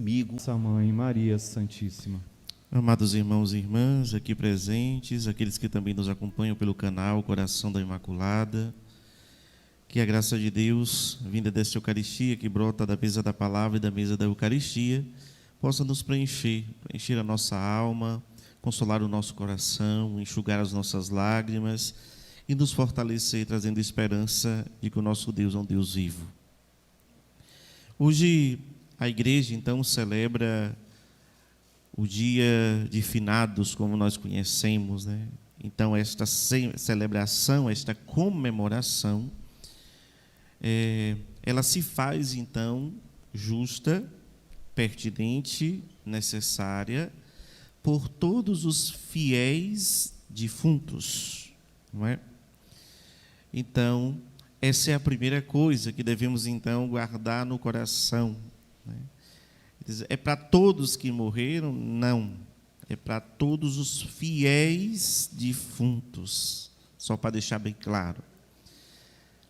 comigo. Nossa Mãe, Maria Santíssima. Amados irmãos e irmãs aqui presentes, aqueles que também nos acompanham pelo canal Coração da Imaculada, que a graça de Deus, vinda desta Eucaristia, que brota da mesa da palavra e da mesa da Eucaristia, possa nos preencher a nossa alma, consolar o nosso coração, enxugar as nossas lágrimas e nos fortalecer, trazendo esperança de que o nosso Deus é um Deus vivo. Hoje a igreja, então, celebra o dia de finados, como nós conhecemos, né? Então, esta celebração, esta comemoração, ela se faz, então, justa, pertinente, necessária, por todos os fiéis defuntos, não é? Então, essa é a primeira coisa que devemos, então, guardar no coração, né? É para todos que morreram? Não. É para todos os fiéis defuntos. Só para deixar bem claro.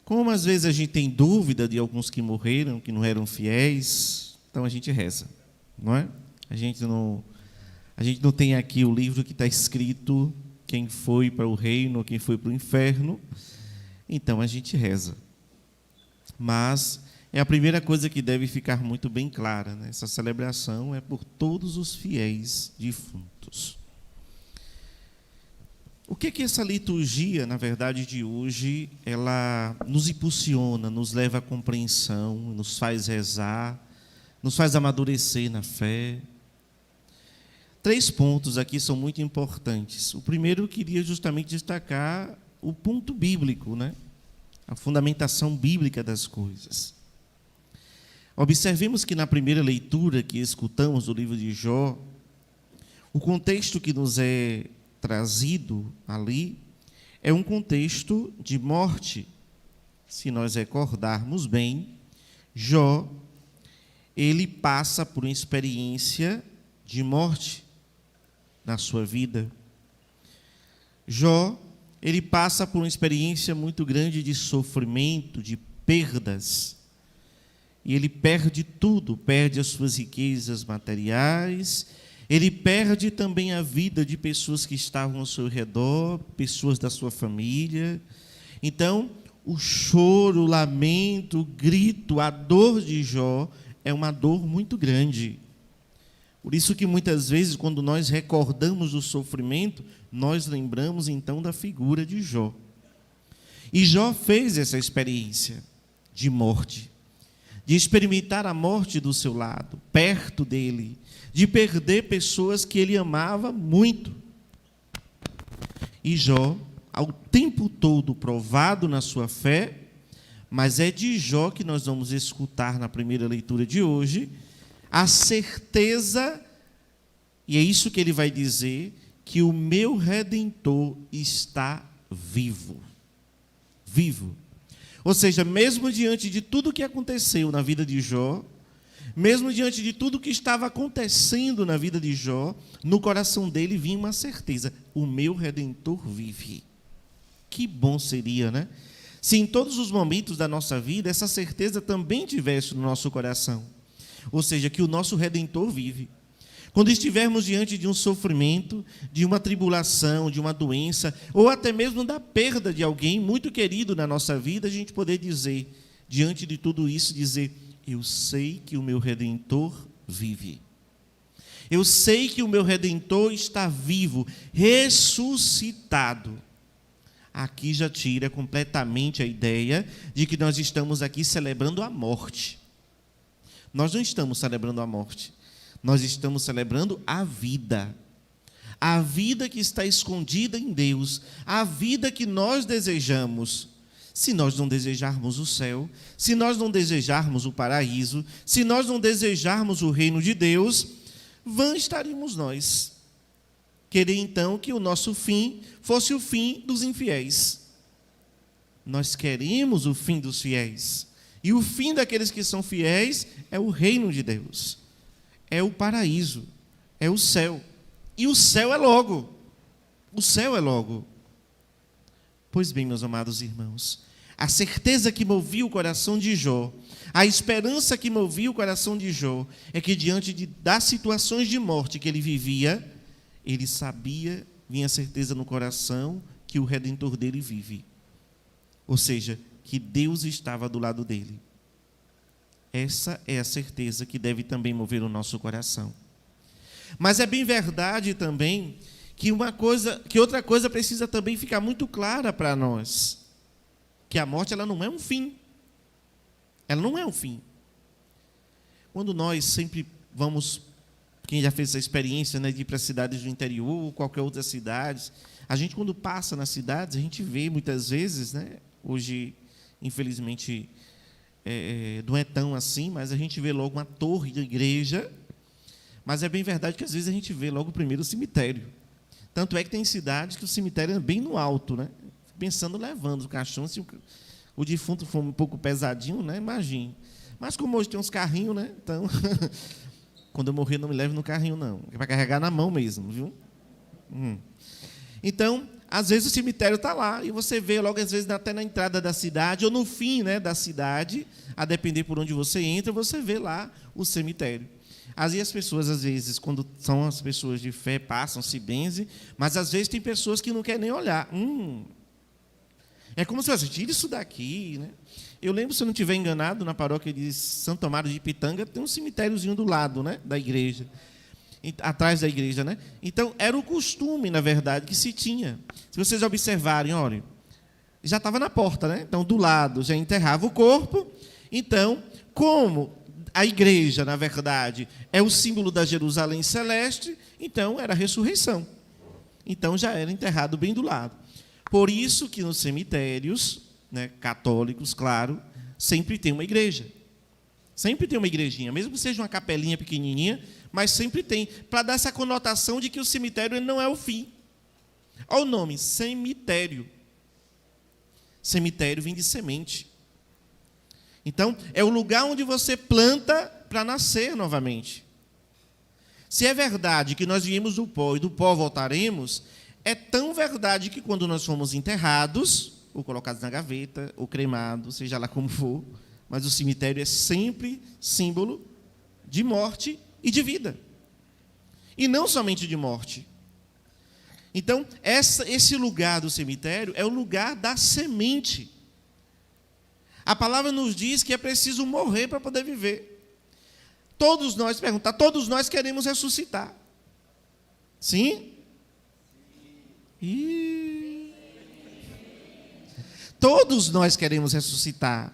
Como às vezes a gente tem dúvida de alguns que morreram, que não eram fiéis, então a gente reza, não é? A gente não tem aqui o livro que está escrito quem foi para o reino, quem foi para o inferno. Então a gente reza. Mas é a primeira coisa que deve ficar muito bem clara, né? Essa celebração é por todos os fiéis defuntos. O que essa liturgia, na verdade, de hoje, ela nos impulsiona, nos leva à compreensão, nos faz rezar, nos faz amadurecer na fé? 3 pontos aqui são muito importantes. O primeiro, eu queria justamente destacar o ponto bíblico, né? A fundamentação bíblica das coisas. Observemos que na primeira leitura que escutamos do livro de Jó, o contexto que nos é trazido ali é um contexto de morte. Se nós recordarmos bem, Jó, ele passa por uma experiência de morte na sua vida. Jó, ele passa por uma experiência muito grande de sofrimento, de perdas. E ele perde tudo, perde as suas riquezas materiais, ele perde também a vida de pessoas que estavam ao seu redor, pessoas da sua família. Então, o choro, o lamento, o grito, a dor de Jó é uma dor muito grande. Por isso que muitas vezes, quando nós recordamos o sofrimento, nós lembramos então da figura de Jó. E Jó fez essa experiência de morte, de experimentar a morte do seu lado, perto dele, de perder pessoas que ele amava muito. E Jó, ao tempo todo provado na sua fé, mas é de Jó que nós vamos escutar na primeira leitura de hoje, a certeza, e é isso que ele vai dizer, que o meu Redentor está vivo. Vivo. Ou seja, mesmo diante de tudo que aconteceu na vida de Jó, mesmo diante de tudo que estava acontecendo na vida de Jó, no coração dele vinha uma certeza: o meu Redentor vive. Que bom seria, né? Se em todos os momentos da nossa vida essa certeza também tivesse no nosso coração. Ou seja, que o nosso Redentor vive. Quando estivermos diante de um sofrimento, de uma tribulação, de uma doença, ou até mesmo da perda de alguém muito querido na nossa vida, a gente poder dizer, diante de tudo isso, dizer: eu sei que o meu Redentor vive. Eu sei que o meu Redentor está vivo, ressuscitado. Aqui já tira completamente a ideia de que nós estamos aqui celebrando a morte. Nós não estamos celebrando a morte. Nós estamos celebrando a vida que está escondida em Deus, a vida que nós desejamos. Se nós não desejarmos o céu, se nós não desejarmos o paraíso, se nós não desejarmos o reino de Deus, vã estaríamos nós. Querer então que o nosso fim fosse o fim dos infiéis. Nós queremos o fim dos fiéis. E o fim daqueles que são fiéis é o reino de Deus. É o paraíso, é o céu. E o céu é logo. O céu é logo. Pois bem, meus amados irmãos, A certeza que movia o coração de Jó, a esperança que movia o coração de Jó, é que diante das situações de morte que ele vivia, ele sabia, vinha a certeza no coração, que o Redentor dele vive. Ou seja, que Deus estava do lado dele. Essa é a certeza que deve também mover o nosso coração. Mas é bem verdade também que outra coisa precisa também ficar muito clara para nós, que a morte ela não é um fim. Ela não é um fim. Quando nós sempre vamos, quem já fez essa experiência, né, de ir para cidades do interior, ou qualquer outra cidade, a gente quando passa nas cidades, a gente vê muitas vezes, né, hoje, infelizmente, não é tão assim, mas a gente vê logo uma torre de igreja, mas é bem verdade que às vezes a gente vê logo primeiro o cemitério. Tanto é que tem cidades que o cemitério é bem no alto, né? Pensando levando o caixão, se o defunto for um pouco pesadinho, né? Imagine. Mas como hoje tem uns carrinhos, né? Então, quando eu morrer, não me leve no carrinho, não. É para carregar na mão mesmo, viu? Então, às vezes o cemitério está lá, e você vê logo, às vezes, até na entrada da cidade, ou no fim, né, da cidade, a depender por onde você entra, você vê lá o cemitério. Aí as pessoas, às vezes, quando são as pessoas de fé, passam, se benzem, mas às vezes tem pessoas que não querem nem olhar. É como se fosse, tira isso daqui, né? Eu lembro, se eu não estiver enganado, na paróquia de Santo Amaro de Ipitanga, tem um cemitériozinho do lado, né, da igreja, atrás da igreja, né? Então, era o costume, na verdade, que se tinha. Se vocês observarem, olha, já estava na porta, né? Então, do lado já enterrava o corpo. Então, como a igreja, na verdade, é o símbolo da Jerusalém celeste, então era a ressurreição. Então já era enterrado bem do lado. Por isso que nos cemitérios, né, católicos, claro, sempre tem uma igreja. Sempre tem uma igrejinha, mesmo que seja uma capelinha pequenininha, mas sempre tem, para dar essa conotação de que o cemitério não é o fim. Olha o nome, cemitério. Cemitério vem de semente. Então, é o lugar onde você planta para nascer novamente. Se é verdade que nós viemos do pó e do pó voltaremos, é tão verdade que quando nós fomos enterrados, ou colocados na gaveta, ou cremados, seja lá como for, mas o cemitério é sempre símbolo de morte e de vida. E não somente de morte. Então, esse lugar do cemitério é o lugar da semente. A palavra nos diz que é preciso morrer para poder viver. Todos nós queremos ressuscitar. Sim? Todos nós queremos ressuscitar.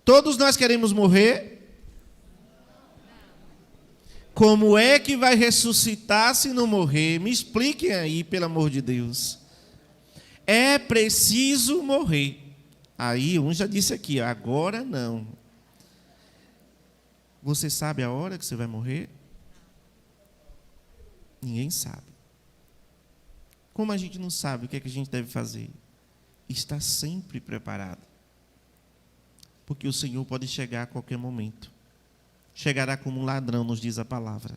Todos nós queremos morrer. Como é que vai ressuscitar se não morrer? Me expliquem aí, pelo amor de Deus. É preciso morrer. Aí, um já disse aqui, agora não. Você sabe a hora que você vai morrer? Ninguém sabe. Como a gente não sabe o que é que a gente deve fazer? Está sempre preparado. Porque o Senhor pode chegar a qualquer momento. Chegará como um ladrão, nos diz a palavra.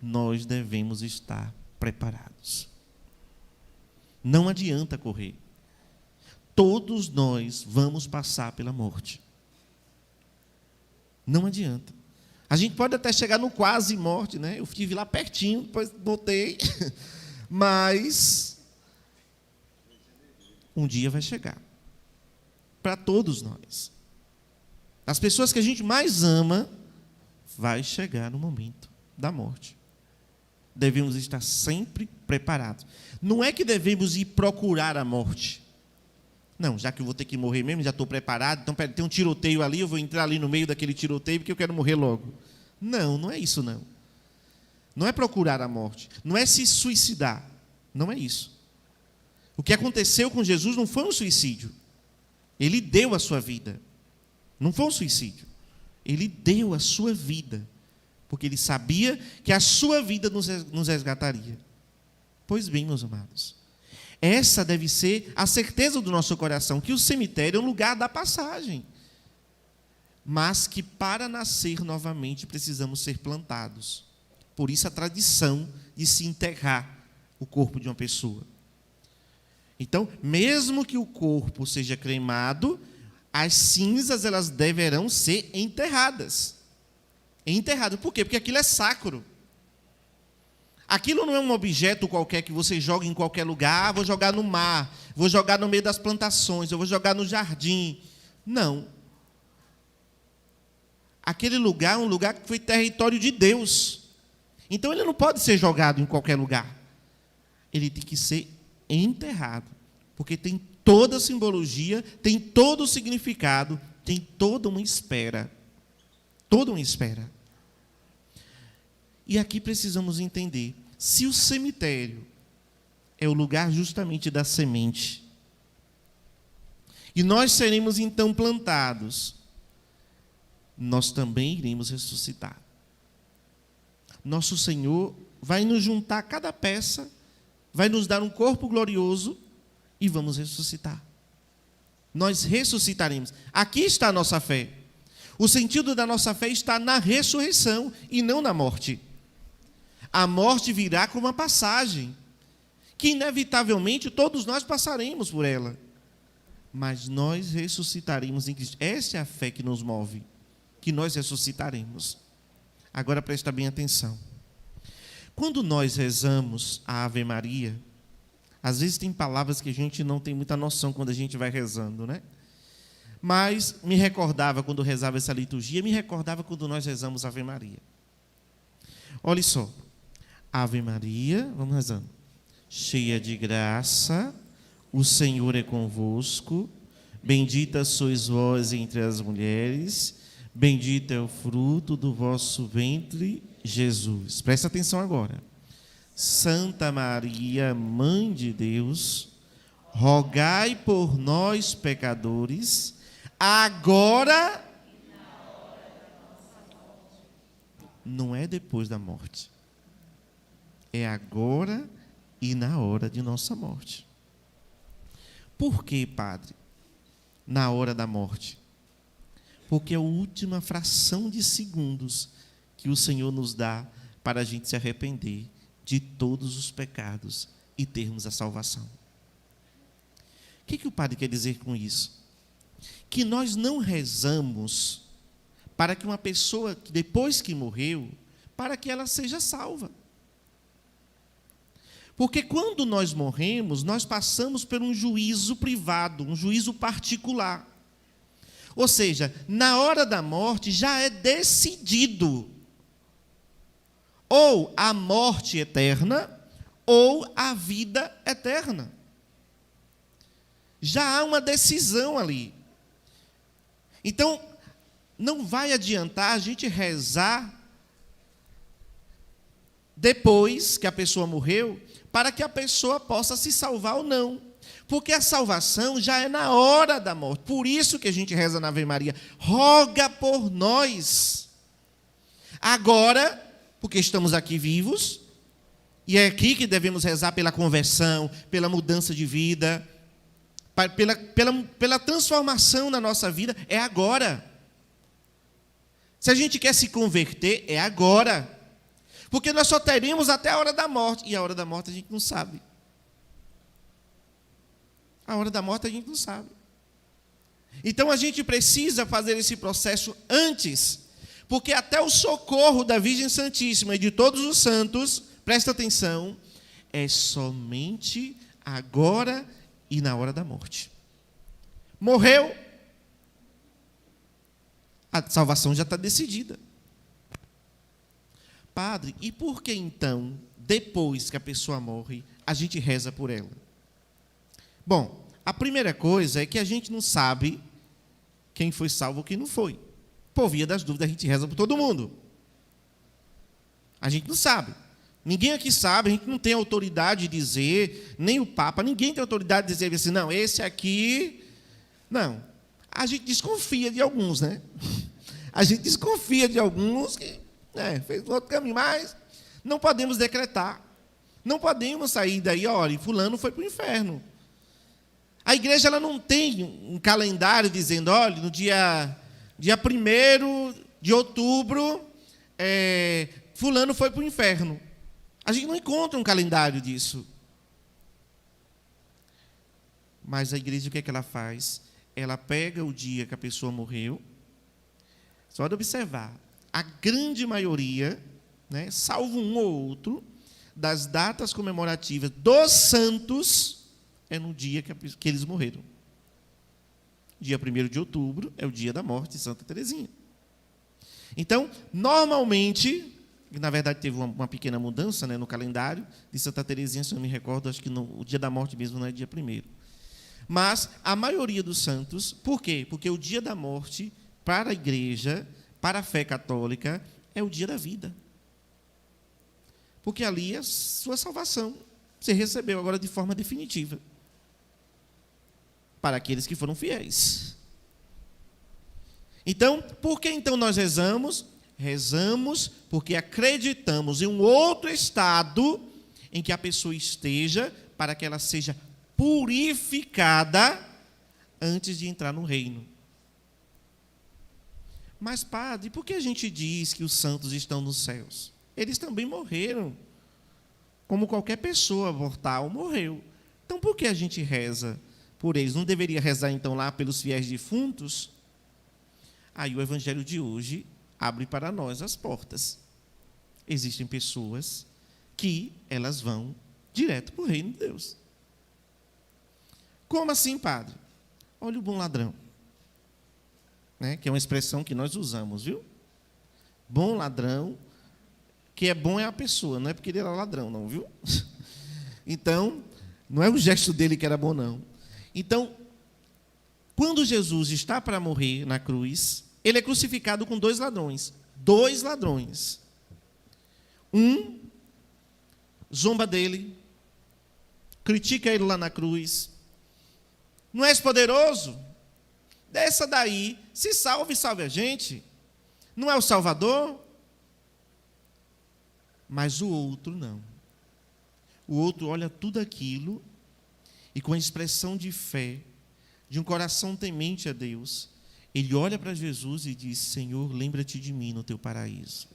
Nós devemos estar preparados. Não adianta correr. Todos nós vamos passar pela morte. Não adianta. A gente pode até chegar no quase morte, né? Eu estive lá pertinho, depois voltei. Mas um dia vai chegar. Para todos nós. As pessoas que a gente mais ama, vai chegar no momento da morte. Devemos estar sempre preparados. Não é que devemos ir procurar a morte. Não, já que eu vou ter que morrer mesmo, já estou preparado, então tem um tiroteio ali, eu vou entrar ali no meio daquele tiroteio porque eu quero morrer logo. Não, não é isso não. Não é procurar a morte, não é se suicidar, não é isso. O que aconteceu com Jesus não foi um suicídio. Ele deu a sua vida. Não foi um suicídio. Ele deu a sua vida, porque ele sabia que a sua vida nos resgataria. Pois bem, meus amados, essa deve ser a certeza do nosso coração, que o cemitério é um lugar da passagem, mas que para nascer novamente precisamos ser plantados. Por isso a tradição de se enterrar o corpo de uma pessoa. Então, mesmo que o corpo seja cremado, as cinzas elas deverão ser enterradas. Enterrado. Por quê? Porque aquilo é sacro. Aquilo não é um objeto qualquer que você joga em qualquer lugar. Ah, vou jogar no mar, vou jogar no meio das plantações, eu vou jogar no jardim. Não. Aquele lugar é um lugar que foi território de Deus. Então ele não pode ser jogado em qualquer lugar. Ele tem que ser enterrado. Porque tem toda a simbologia, tem todo o significado, tem toda uma espera. Toda uma espera. E aqui precisamos entender, se o cemitério é o lugar justamente da semente, e nós seremos então plantados, nós também iremos ressuscitar. Nosso Senhor vai nos juntar cada peça, vai nos dar um corpo glorioso e vamos ressuscitar. Nós ressuscitaremos. Aqui está a nossa fé. O sentido da nossa fé está na ressurreição e não na morte. A morte virá como uma passagem, que inevitavelmente todos nós passaremos por ela. Mas nós ressuscitaremos em Cristo. Essa é a fé que nos move, que nós ressuscitaremos. Agora presta bem atenção. Quando nós rezamos a Ave Maria, às vezes tem palavras que a gente não tem muita noção quando a gente vai rezando, né? Mas me recordava, quando rezava essa liturgia, me recordava quando nós rezamos a Ave Maria. Olha só. Ave Maria, vamos rezando. Cheia de graça, o Senhor é convosco. Bendita sois vós entre as mulheres. Bendito é o fruto do vosso ventre, Jesus. Presta atenção agora. Santa Maria, Mãe de Deus, rogai por nós, pecadores, agora. Não é depois da morte. É agora e na hora de nossa morte. Por que, Padre? Na hora da morte. Porque é a última fração de segundos que o Senhor nos dá para a gente se arrepender de todos os pecados e termos a salvação. O que o Padre quer dizer com isso? Que nós não rezamos para que uma pessoa, depois que morreu, para que ela seja salva. Porque quando nós morremos, nós passamos por um juízo privado, um juízo particular. Ou seja, na hora da morte já é decidido ou a morte eterna ou a vida eterna. Já há uma decisão ali. Então, não vai adiantar a gente rezar depois que a pessoa morreu, para que a pessoa possa se salvar ou não. Porque a salvação já é na hora da morte. Por isso que a gente reza na Ave Maria. Roga por nós. Agora, porque estamos aqui vivos, e é aqui que devemos rezar pela conversão, pela mudança de vida, pela transformação na nossa vida, é agora. Se a gente quer se converter, é agora. Porque nós só teremos até a hora da morte. E a hora da morte a gente não sabe. A hora da morte a gente não sabe. Então a gente precisa fazer esse processo antes. Porque até o socorro da Virgem Santíssima e de todos os santos, presta atenção, é somente agora e na hora da morte. Morreu, a salvação já está decidida. Padre, e por que então, depois que a pessoa morre, a gente reza por ela? Bom, a primeira coisa é que a gente não sabe quem foi salvo ou quem não foi. Por via das dúvidas, a gente reza por todo mundo. A gente não sabe. Ninguém aqui sabe, a gente não tem autoridade de dizer, nem o Papa, ninguém tem autoridade de dizer assim, não, esse aqui... Não. A gente desconfia de alguns, né? A gente desconfia de alguns que fez outro caminho, mas não podemos decretar. Não podemos sair daí, olha, fulano foi para o inferno. A igreja ela não tem um calendário dizendo, olha, no dia 1º de outubro, fulano foi para o inferno. A gente não encontra um calendário disso. Mas a igreja, o que é que ela faz? ela pega o dia que a pessoa morreu. Só pode observar, a grande maioria, né, salvo um ou outro, das datas comemorativas dos santos é no dia que eles morreram. Dia 1º de outubro é o dia da morte de Santa Teresinha. Então, normalmente, na verdade teve uma pequena mudança, né, no calendário de Santa Teresinha, se eu não me recordo, acho que o dia da morte mesmo não é dia 1º. Mas a maioria dos santos, por quê? Porque o dia da morte, para a igreja, para a fé católica, é o dia da vida. Porque ali é a sua salvação. Você recebeu agora de forma definitiva. Para aqueles que foram fiéis. Então, por que então nós rezamos? Rezamos porque acreditamos em um outro estado em que a pessoa esteja, para que ela seja purificada antes de entrar no reino. Mas, padre, por que a gente diz que os santos estão nos céus? Eles também morreram, como qualquer pessoa mortal morreu. Então, por que a gente reza por eles? Não deveria rezar, então, lá pelos fiéis defuntos? Aí o evangelho de hoje abre para nós as portas. Existem pessoas que elas vão direto para o reino de Deus. Como assim, padre? Olha o bom ladrão. Né? Que é uma expressão que nós usamos, viu? Bom ladrão, que é bom é a pessoa, não é porque ele era ladrão, não, viu? Então, não é o gesto dele que era bom, não. Então, quando Jesus está para morrer na cruz, ele é crucificado com 2 ladrões. 2 ladrões. Um zomba dele, critica ele lá na cruz. Não és poderoso? Desça daí, se salve e salve a gente. Não é o Salvador? Mas o outro não. O outro olha tudo aquilo e com a expressão de fé, de um coração temente a Deus, ele olha para Jesus e diz: Senhor, lembra-te de mim no teu paraíso.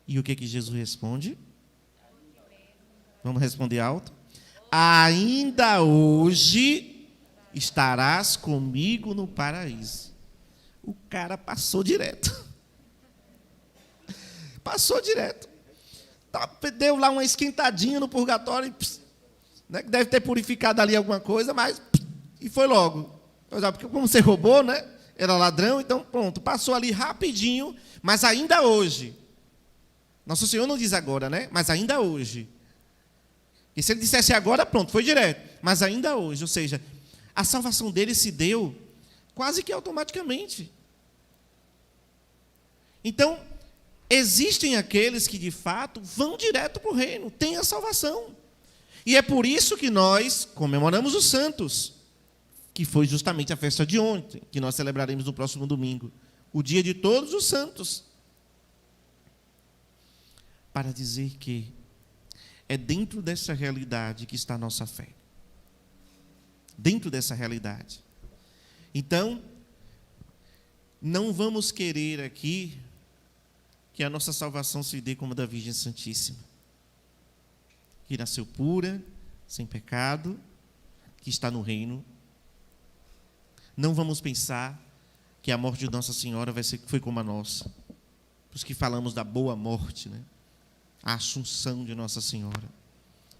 E o que Jesus responde? Vamos responder alto? Ainda hoje estarás comigo no paraíso. O cara passou direto. Passou direto. Deu lá uma esquentadinha no purgatório, né, que deve ter purificado ali alguma coisa, mas e foi logo. Porque como você roubou, né? Era ladrão, então pronto, passou ali rapidinho, mas ainda hoje. Nosso Senhor não diz agora, né? Mas ainda hoje. E se ele dissesse agora, pronto, foi direto. Mas ainda hoje, ou seja, a salvação dele se deu quase que automaticamente. Então, existem aqueles que de fato vão direto para o reino, têm a salvação. E é por isso que nós comemoramos os santos, que foi justamente a festa de ontem, que nós celebraremos no próximo domingo, o dia de todos os santos. Para dizer que é dentro dessa realidade que está a nossa fé. Dentro dessa realidade. Então, não vamos querer aqui que a nossa salvação se dê como a da Virgem Santíssima, que nasceu pura, sem pecado, que está no reino. Não vamos pensar que a morte de Nossa Senhora foi como a nossa. Por isso que falamos da boa morte, né? A assunção de Nossa Senhora.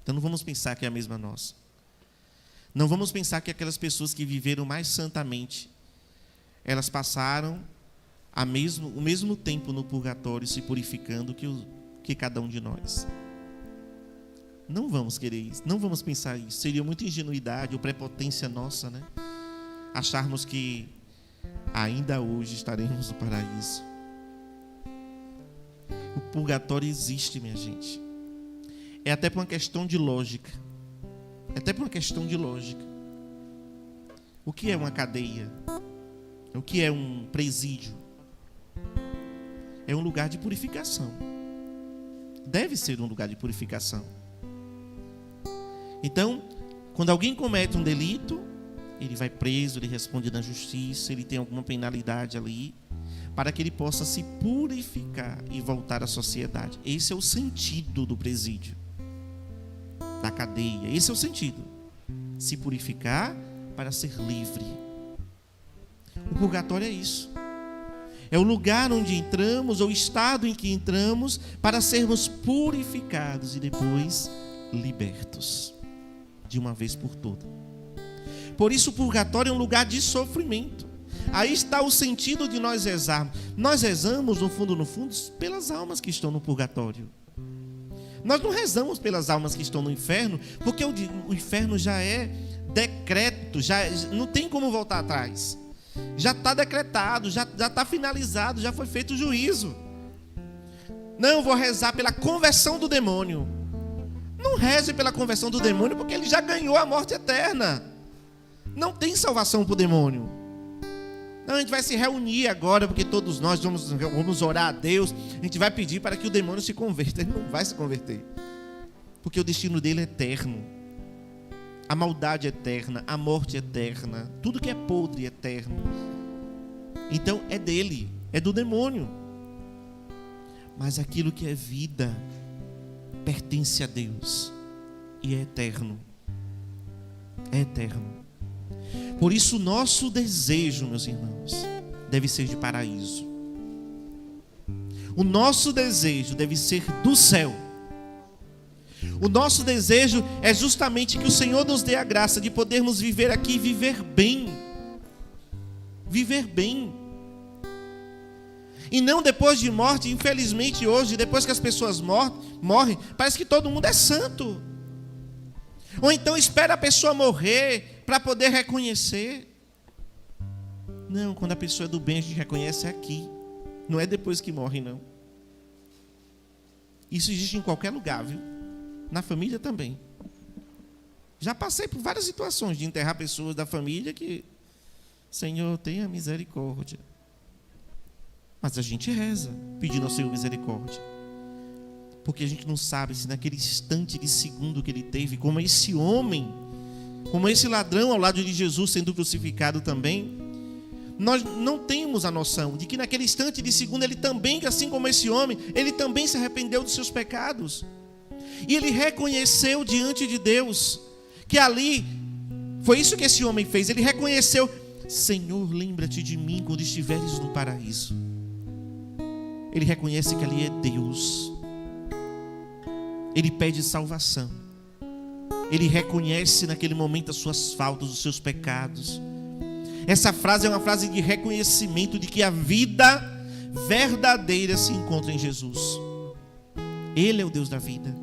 Então não vamos pensar que é a mesma nossa. Não vamos pensar que aquelas pessoas que viveram mais santamente, elas passaram o mesmo tempo no purgatório se purificando que cada um de nós. Não vamos querer isso, não vamos pensar isso. Seria muita ingenuidade ou prepotência nossa, né? Acharmos que ainda hoje estaremos no paraíso. O purgatório existe, minha gente. É até por uma questão de lógica. O que é uma cadeia? O que é um presídio? É um lugar de purificação. Deve ser um lugar de purificação. Então, quando alguém comete um delito, ele vai preso, ele responde na justiça, ele tem alguma penalidade ali, para que ele possa se purificar e voltar à sociedade. Esse é o sentido do presídio, da cadeia. Esse é o sentido. Se purificar para ser livre. O purgatório é isso. É o lugar onde entramos, ou o estado em que entramos, para sermos purificados e depois libertos, de uma vez por todas. Por isso o purgatório é um lugar de sofrimento. Aí está o sentido de nós rezarmos. Nós rezamos, no fundo, pelas almas que estão no purgatório. Nós não rezamos pelas almas que estão no inferno, porque o inferno já é decreto, já não tem como voltar atrás. Já está decretado, já está finalizado, já foi feito o juízo. Não, vou rezar pela conversão do demônio. Não reze pela conversão do demônio, porque ele já ganhou a morte eterna. Não tem salvação para o demônio. Não, a gente vai se reunir agora, porque todos nós vamos orar a Deus. A gente vai pedir para que o demônio se converta. Ele não vai se converter, porque o destino dele é eterno. A maldade é eterna, a morte é eterna, tudo que é podre é eterno. Então é dele, é do demônio. Mas aquilo que é vida pertence a Deus e é eterno. É eterno. Por isso o nosso desejo, meus irmãos, deve ser de paraíso. O nosso desejo deve ser do céu. O nosso desejo é justamente que o Senhor nos dê a graça de podermos viver aqui e viver bem. Viver bem. E não depois de morte. Infelizmente hoje, depois que as pessoas morrem, parece que todo mundo é santo. Ou então espera a pessoa morrer para poder reconhecer. Não, quando a pessoa é do bem, a gente reconhece aqui. Não é depois que morre, não. Isso existe em qualquer lugar, viu? Na família também. Já passei por várias situações de enterrar pessoas da família que, Senhor, tenha misericórdia. Mas a gente reza, pedindo ao Senhor misericórdia. Porque a gente não sabe se naquele instante de segundo que ele teve, como esse homem, como esse ladrão ao lado de Jesus sendo crucificado também, nós não temos a noção de que naquele instante de segundo ele também, assim como esse homem, ele também se arrependeu dos seus pecados. E ele reconheceu diante de Deus que ali, foi isso que esse homem fez, ele reconheceu: Senhor, lembra-te de mim quando estiveres no paraíso. Ele reconhece que ali é Deus. Ele pede salvação. Ele reconhece naquele momento as suas faltas, os seus pecados. Essa frase é uma frase de reconhecimento de que a vida verdadeira se encontra em Jesus. Ele é o Deus da vida.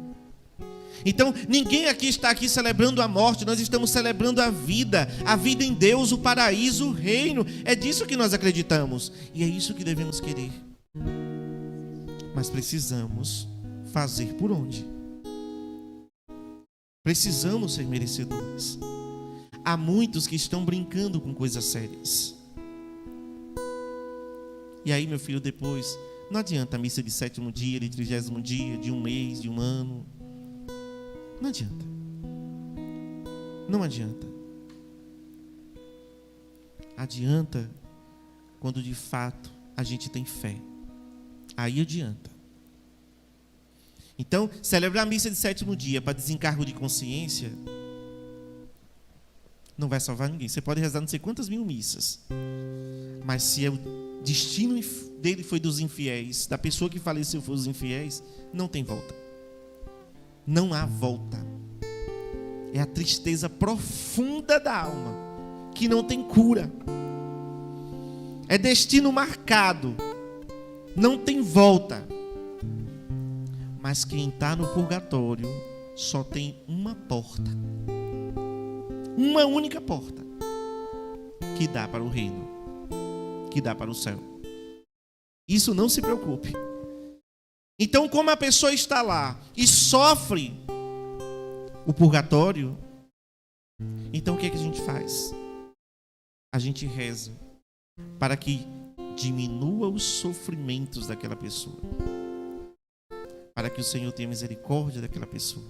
Então, ninguém aqui está aqui celebrando a morte, nós estamos celebrando a vida em Deus, o paraíso, o reino. É disso que nós acreditamos e é isso que devemos querer. Mas precisamos fazer por onde? Precisamos ser merecedores. Há muitos que estão brincando com coisas sérias. E aí, meu filho, depois, não adianta a missa de 7º dia, de 30º dia, de um mês, de um ano. Não adianta. Não adianta. Adianta quando de fato a gente tem fé. Aí adianta. Então, celebrar a missa de 7º dia para desencargo de consciência não vai salvar ninguém. Você pode rezar não sei quantas mil missas, mas se o destino dele foi dos infiéis, da pessoa que faleceu foi dos infiéis, não tem volta. Não há volta. É a tristeza profunda da alma, que não tem cura. É destino marcado, não tem volta. Mas quem está no purgatório só tem uma porta. Uma única porta que dá para o reino, que dá para o céu. Isso não se preocupe. Então, como a pessoa está lá e sofre o purgatório, então o que é que a gente faz? A gente reza para que diminua os sofrimentos daquela pessoa, para que o Senhor tenha misericórdia daquela pessoa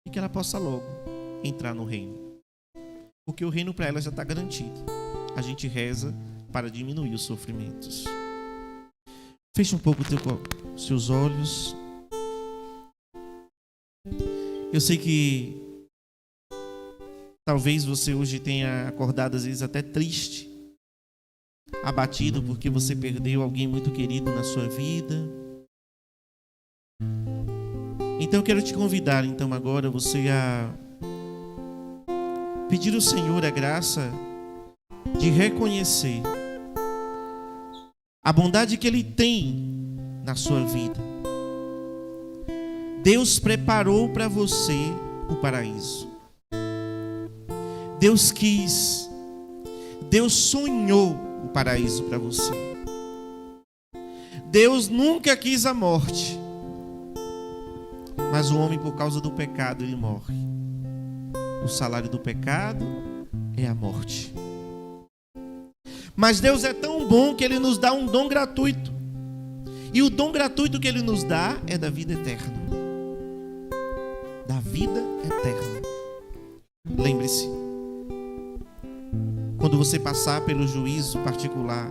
e que ela possa logo entrar no reino, porque o reino para ela já está garantido. A gente reza para diminuir os sofrimentos. Feche um pouco os seus olhos. Eu sei que Talvez você hoje tenha acordado às vezes até triste, abatido porque você perdeu alguém muito querido na sua vida. Então eu quero te convidar então agora você a pedir ao Senhor a graça de reconhecer a bondade que Ele tem na sua vida. Deus preparou para você o paraíso. Deus quis, Deus sonhou o paraíso para você. Deus nunca quis a morte, mas o homem, por causa do pecado, ele morre. O salário do pecado é a morte. Mas Deus é tão bom que Ele nos dá um dom gratuito. E o dom gratuito que Ele nos dá é da vida eterna. Da vida eterna. Lembre-se, quando você passar pelo juízo particular,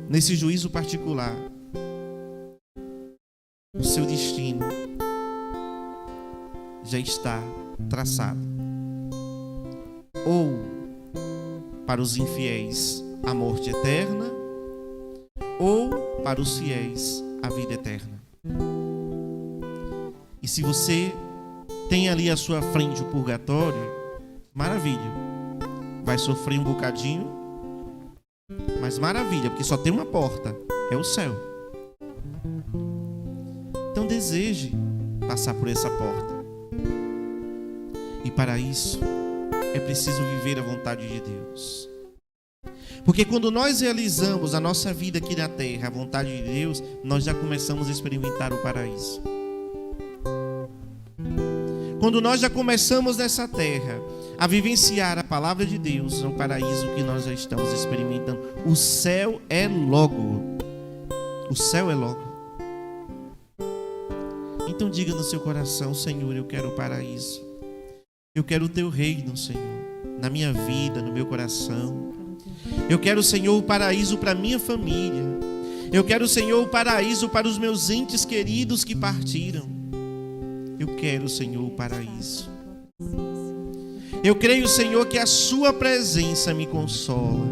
nesse juízo particular, o seu destino já está traçado. Ou para os infiéis a morte eterna, ou para os fiéis a vida eterna. E se você tem ali à sua frente o purgatório, maravilha, vai sofrer um bocadinho, mas maravilha, porque só tem uma porta, é o céu. Então deseje passar por essa porta. E para isso é preciso viver a vontade de Deus. Porque quando nós realizamos a nossa vida aqui na terra, a vontade de Deus, nós já começamos a experimentar o paraíso. Quando nós já começamos nessa terra a vivenciar a palavra de Deus, é o paraíso que nós já estamos experimentando. O céu é logo. O céu é logo. Então diga no seu coração: Senhor, eu quero o paraíso. Eu quero o teu reino, Senhor, na minha vida, no meu coração. Eu quero, Senhor, o paraíso para minha família. Eu quero, Senhor, o paraíso para os meus entes queridos que partiram. Eu quero, Senhor, o paraíso. Eu creio, Senhor, que a sua presença me consola.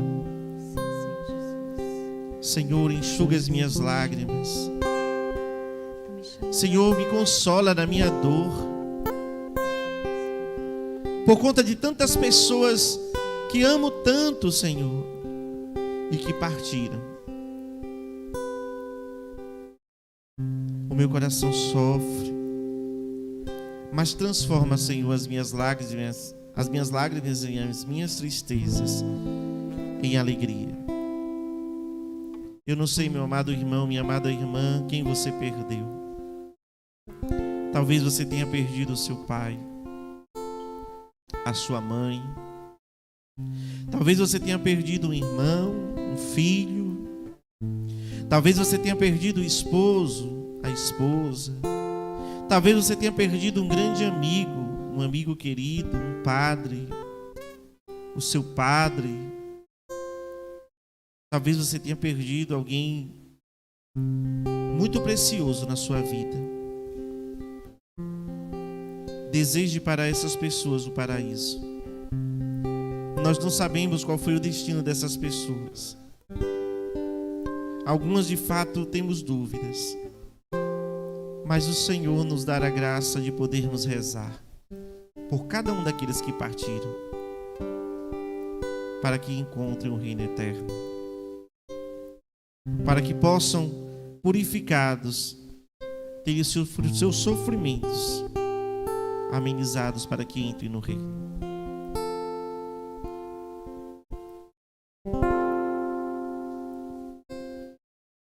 Senhor, enxuga as minhas lágrimas. Senhor, me consola na minha dor. Por conta de tantas pessoas que amo tanto, Senhor, e que partiram. O meu coração sofre, mas transforma, Senhor, as minhas lágrimas e as minhas tristezas em alegria. Eu não sei, meu amado irmão, minha amada irmã, quem você perdeu. Talvez você tenha perdido o seu pai, a sua mãe. Talvez você tenha perdido um irmão, um filho. Talvez você tenha perdido o esposo, a esposa. Talvez você tenha perdido um grande amigo, um amigo querido, um padre, o seu padre. Talvez você tenha perdido alguém muito precioso na sua vida. Deseje para essas pessoas o paraíso. Nós não sabemos qual foi o destino dessas pessoas. Algumas de fato temos dúvidas. Mas o Senhor nos dará a graça de podermos rezar por cada um daqueles que partiram, para que encontrem o reino eterno, para que possam, purificados, ter os seus sofrimentos amenizados, para que entrem no reino.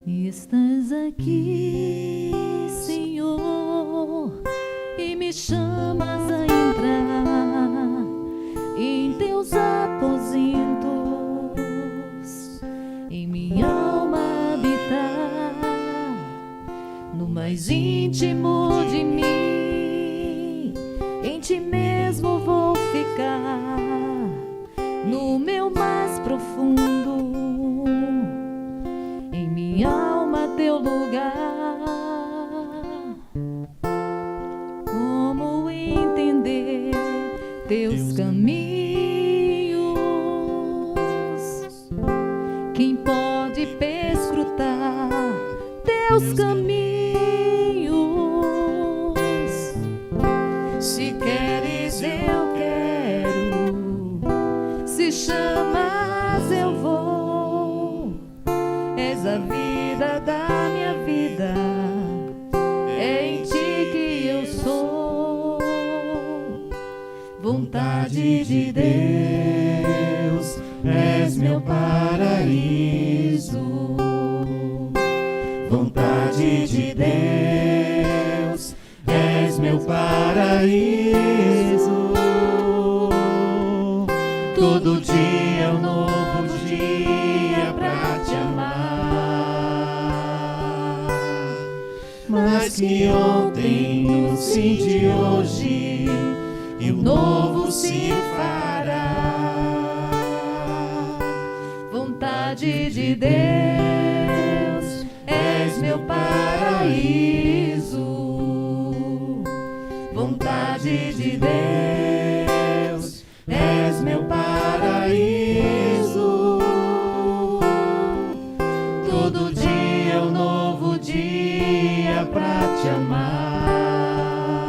Estás aqui, Senhor, e me chamas a entrar em teus aposentos, em minha alma habitar, no mais íntimo de mim, em ti mesmo vou ficar, no meu mais profundo, em minha alma teu lugar. Como entender teus de Deus, és meu paraíso. Todo dia é um novo dia pra te amar. Mas que ontem no sim de hoje e o novo se fará. Vontade de Deus, és meu paraíso. Vontade de Deus, és meu paraíso. Todo dia é um novo dia pra te amar.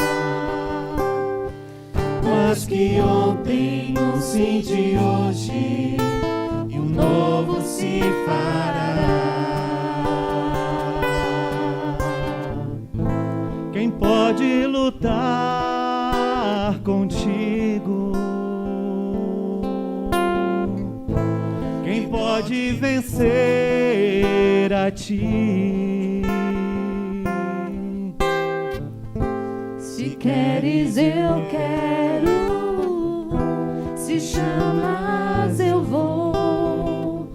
Mas que ontem não sim de hoje e o novo se fará. Quem pode lutar contigo? Quem pode vencer a ti? Se queres, eu quero. Se chamas, eu vou.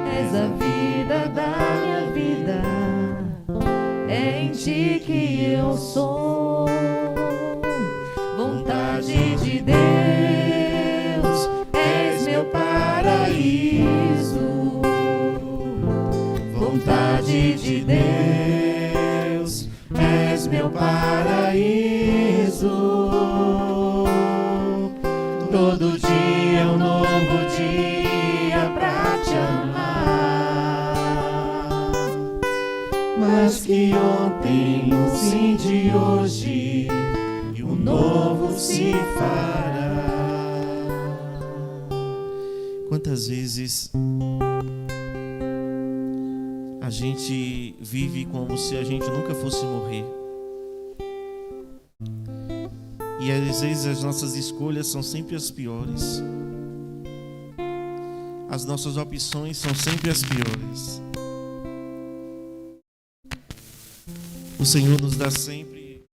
És a vida da minha vida. É em ti que eu sou. Vontade de Deus, és meu paraíso. Vontade de Deus, és meu paraíso. Todo dia é um novo dia pra te amar. Mas que ontem no sim de hoje e o novo se fará. Quantas vezes a gente vive como se a gente nunca fosse morrer? E às vezes as nossas escolhas são sempre as piores. As nossas opções são sempre as piores. O Senhor nos dá sempre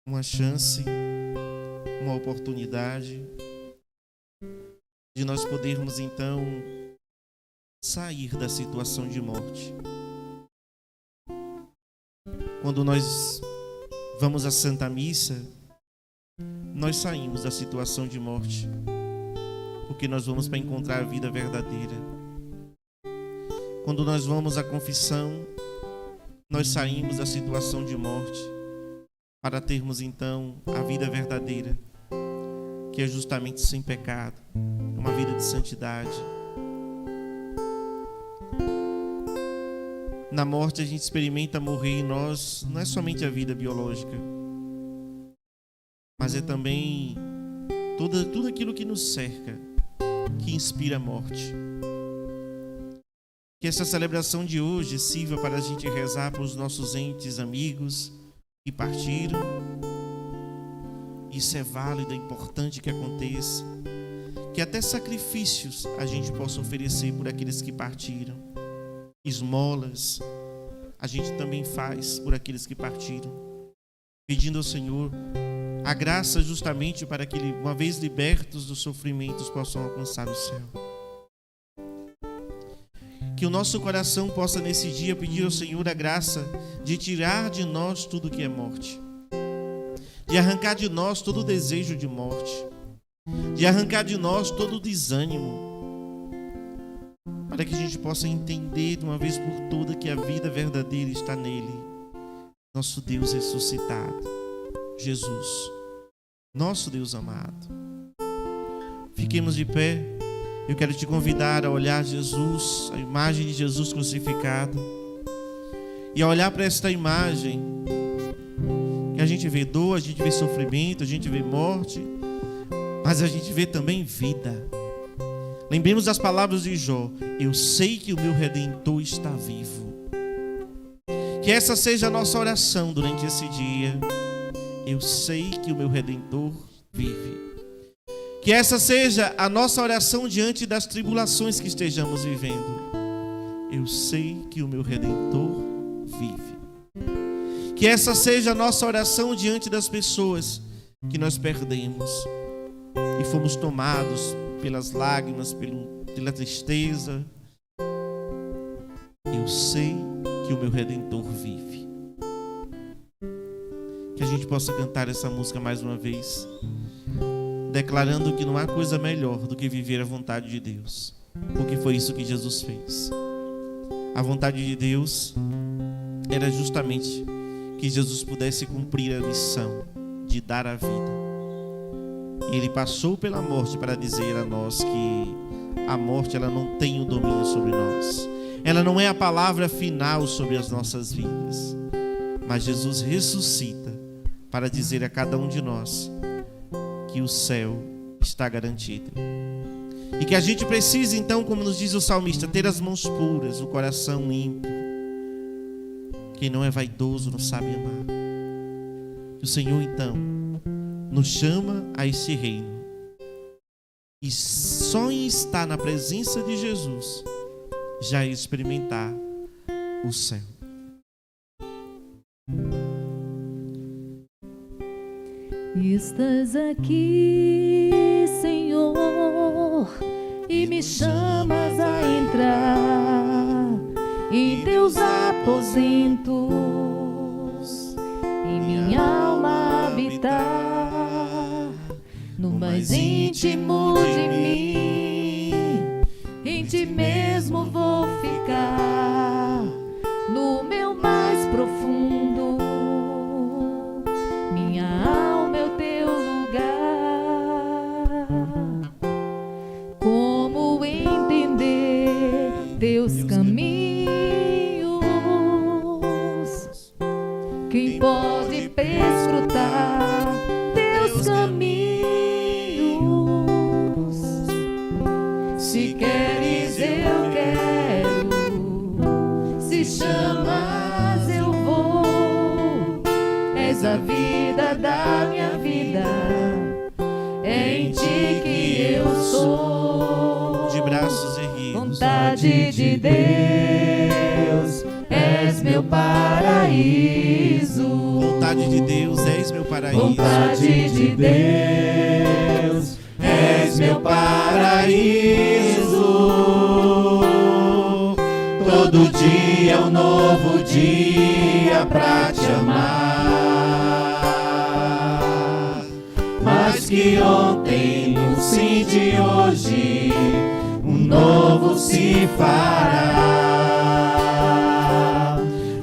uma chance, uma oportunidade de nós podermos então sair da situação de morte. Quando nós vamos à Santa Missa, nós saímos da situação de morte, porque nós vamos para encontrar a vida verdadeira. Quando nós vamos à confissão, nós saímos da situação de morte para termos então a vida verdadeira, que é justamente sem pecado, uma vida de santidade. Na morte a gente experimenta morrer em nós, não é somente a vida biológica, mas é também tudo aquilo que nos cerca, que inspira a morte. Que essa celebração de hoje sirva para a gente rezar para os nossos entes amigos que partiram. Isso é válido, é importante que aconteça. Que até sacrifícios a gente possa oferecer por aqueles que partiram. Esmolas a gente também faz por aqueles que partiram, pedindo ao Senhor a graça justamente para que, uma vez libertos dos sofrimentos, possam alcançar o céu. Que o nosso coração possa nesse dia pedir ao Senhor a graça de tirar de nós tudo que é morte, de arrancar de nós todo o desejo de morte, de arrancar de nós todo o desânimo, para que a gente possa entender de uma vez por todas que a vida verdadeira está nele, nosso Deus ressuscitado, Jesus, nosso Deus amado. Fiquemos de pé. Eu quero te convidar a olhar Jesus, a imagem de Jesus crucificado, e a olhar para esta imagem que a gente vê dor, a gente vê sofrimento, a gente vê morte, mas a gente vê também vida. Lembremos das palavras de Jó: eu sei que o meu Redentor está vivo. Que essa seja a nossa oração durante esse dia. Eu sei que o meu Redentor vive. Que essa seja a nossa oração diante das tribulações que estejamos vivendo. Eu sei que o meu Redentor vive. Que essa seja a nossa oração diante das pessoas que nós perdemos e fomos tomados pelas lágrimas, pela tristeza. Eu sei que o meu Redentor vive. Que a gente possa cantar essa música mais uma vez, declarando que não há coisa melhor do que viver a vontade de Deus, porque foi isso que Jesus fez. A vontade de Deus era justamente que Jesus pudesse cumprir a missão de dar a vida. E Ele passou pela morte para dizer a nós que a morte ela não tem o domínio sobre nós. Ela não é a palavra final sobre as nossas vidas. Mas Jesus ressuscita para dizer a cada um de nós que o céu está garantido. E que a gente precisa, então, como nos diz o salmista, ter as mãos puras, o coração limpo. Quem não é vaidoso não sabe amar. Que o Senhor, então, nos chama a esse reino. E só em estar na presença de Jesus, já experimentar o céu. Estás aqui, Senhor, e me chamas a entrar em teus aposentos, em minha alma habitar, no mais íntimo de mim, em ti mesmo vou ficar, no meu mais profundo, minha alma é o teu lugar. Como entender teus caminhos? Quem pode perscrutar teus caminhos? Se queres eu quero, se chamas eu vou. És a vida da minha vida, é em ti que eu sou. De braços erguidos. Vontade de Deus, és meu paraíso. Vontade de Deus, és meu paraíso. Vontade de Deus, és meu paraíso. Todo dia é um novo dia pra te amar. Mais que ontem, no sim de hoje, um novo se fará.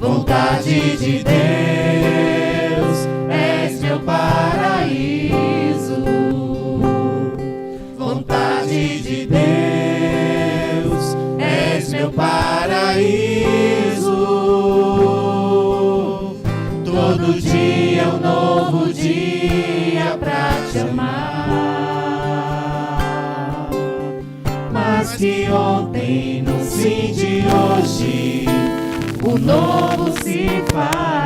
Vontade de Deus, és meu paraíso. Vontade de Deus, és meu paraíso. Todo dia é um novo dia pra te amar. Mas que ontem, no sim de hoje, o novo se fará.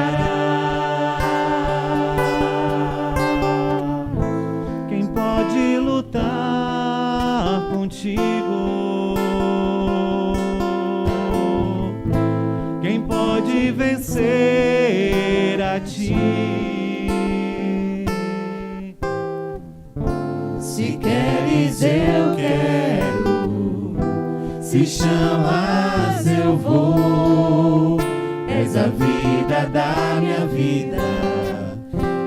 Quem pode lutar contigo? Quem pode vencer a ti? Se queres eu quero, se chamas eu vou. És a vida da minha vida,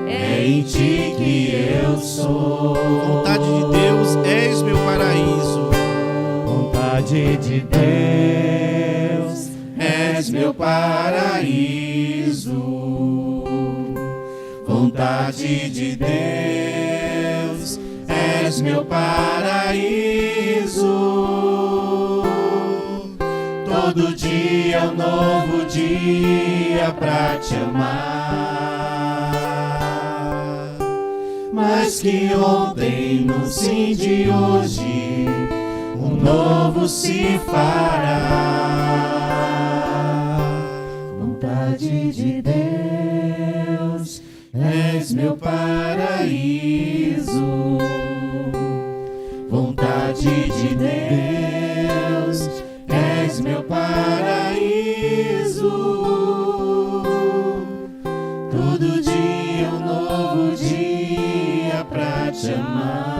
é em ti que eu sou. Vontade de Deus, és meu paraíso. Vontade de Deus, És meu paraíso. Vontade de Deus, és meu paraíso. Todo dia é um novo dia pra te amar. Mas que ontem, no sim de hoje, um novo se fará. Vontade de Deus, és meu paraíso. Vontade de Deus, és meu paraíso. te amar.